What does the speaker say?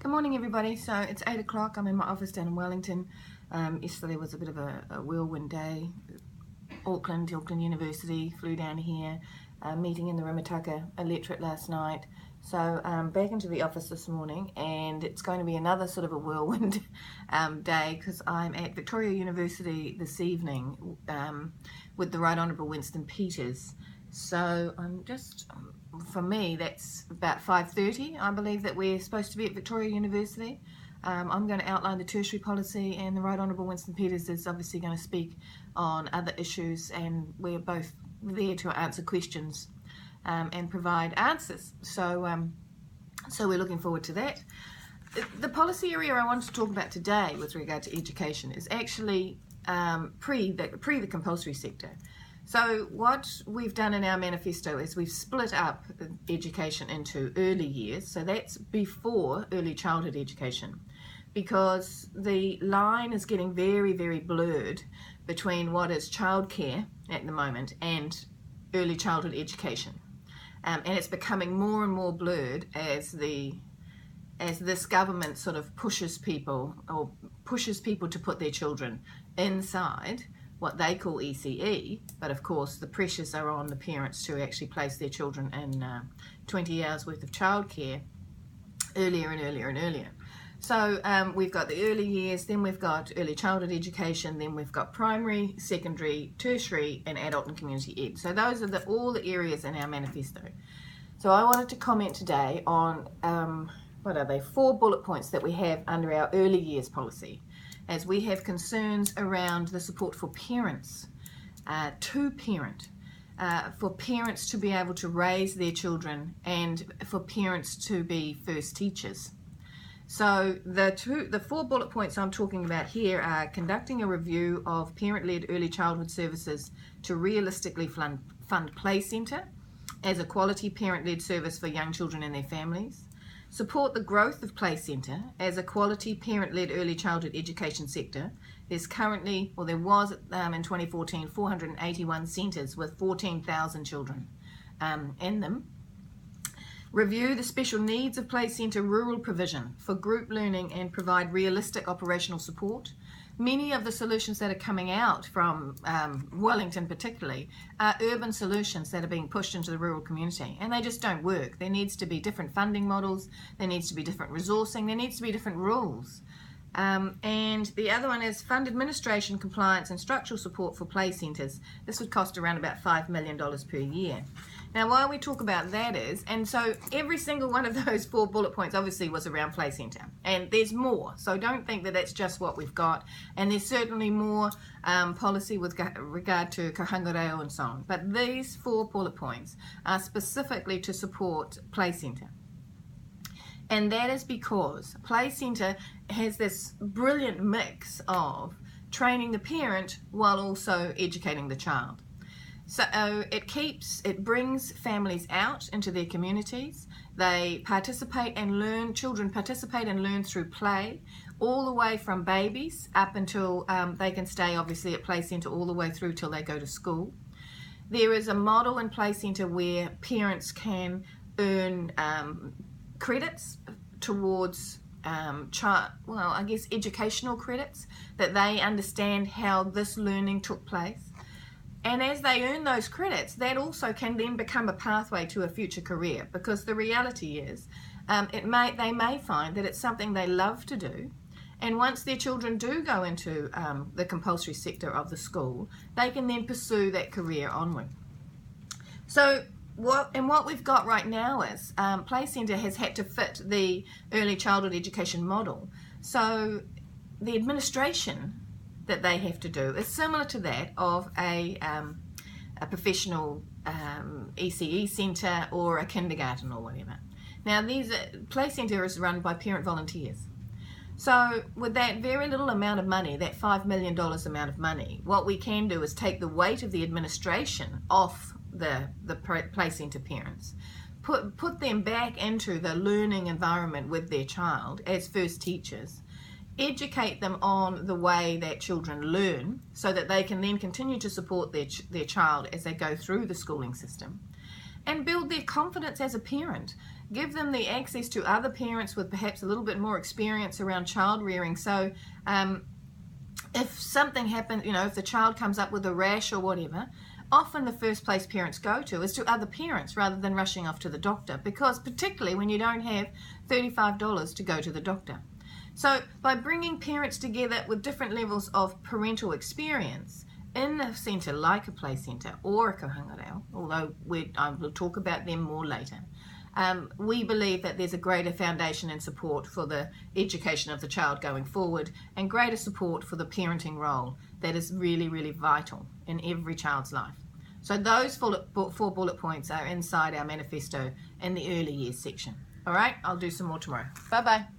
Good morning, everybody. So it's 8 o'clock. I'm in my office down in Wellington. Yesterday was a bit of a whirlwind day. Auckland University flew down here, meeting in the Rimutaka electorate last night. So back into the office this morning, and it's going to be another sort of a whirlwind day because I'm at Victoria University this evening with the Right Honourable Winston Peters. So I'm just, for me, that's about 5:30. I believe that we're supposed to be at Victoria University. I'm going to outline the tertiary policy, and the Right Honourable Winston Peters is obviously going to speak on other issues, and we're both there to answer questions and provide answers. So we're looking forward to that. The policy area I wanted to talk about today with regard to education is actually pre the compulsory sector. So what we've done in our manifesto is we've split up education into early years, so that's before early childhood education, because the line is getting very, very blurred between what is childcare at the moment and early childhood education. And it's becoming more and more blurred as this government sort of pushes people to put their children inside what they call ECE, but of course the pressures are on the parents to actually place their children in 20 hours worth of childcare earlier and earlier and earlier. So we've got the early years, then we've got early childhood education, then we've got primary, secondary, tertiary, and adult and community ed. So those are all the areas in our manifesto. So I wanted to comment today on, 4 bullet points that we have under our early years policy, as we have concerns around the support for parents to parent, for parents to be able to raise their children, and for parents to be first teachers. So the 4 bullet points I'm talking about here are conducting a review of parent-led early childhood services to realistically fund Play Centre as a quality parent-led service for young children and their families. Support the growth of Play Centre as a quality parent-led early childhood education sector. There was in 2014 481 centres with 14,000 children in them. Review the special needs of Play Centre rural provision for group learning and provide realistic operational support. Many of the solutions that are coming out from Wellington particularly are urban solutions that are being pushed into the rural community, and they just don't work. There needs to be different funding models, there needs to be different resourcing, there needs to be different rules. And the other one is fund administration, compliance and structural support for play centres. This would cost around about $5 million per year. Now why we talk about that is, and so every single one of those 4 bullet points obviously was around Play Centre, and there's more, so don't think that that's just what we've got, and there's certainly more policy with regard to Kahanga Reo and so on, but these 4 bullet points are specifically to support Play Centre. And that is because Play Centre has this brilliant mix of training the parent while also educating the child. So it brings families out into their communities. They participate and learn, children participate and learn through play, all the way from babies up until they can stay obviously at Play Centre all the way through till they go to school. There is a model in Play Centre where parents can earn credits towards educational credits, that they understand how this learning took place. And as they earn those credits, that also can then become a pathway to a future career, because the reality is they may find that it's something they love to do, and once their children do go into the compulsory sector of the school, they can then pursue that career onward. So what we've got right now is Play Centre has had to fit the early childhood education model. So the administration that they have to do is similar to that of a professional ECE centre or a kindergarten or whatever. Now Play Centre is run by parent volunteers. So with that very little amount of money, that $5 million amount of money, what we can do is take the weight of the administration off the Play Centre parents, put them back into the learning environment with their child as first teachers, educate them on the way that children learn so that they can then continue to support their child as they go through the schooling system, and build their confidence as a parent. give them the access to other parents with perhaps a little bit more experience around child rearing. So if something happens, you know, if the child comes up with a rash or whatever, often the first place parents go to is to other parents rather than rushing off to the doctor, because particularly when you don't have $35 to go to the doctor. So by bringing parents together with different levels of parental experience in a centre like a play centre or a Kohangarau, although I will talk about them more later, we believe that there's a greater foundation and support for the education of the child going forward, and greater support for the parenting role that is really, really vital in every child's life. So those 4 bullet points are inside our manifesto in the early years section. All right, I'll do some more tomorrow. Bye-bye.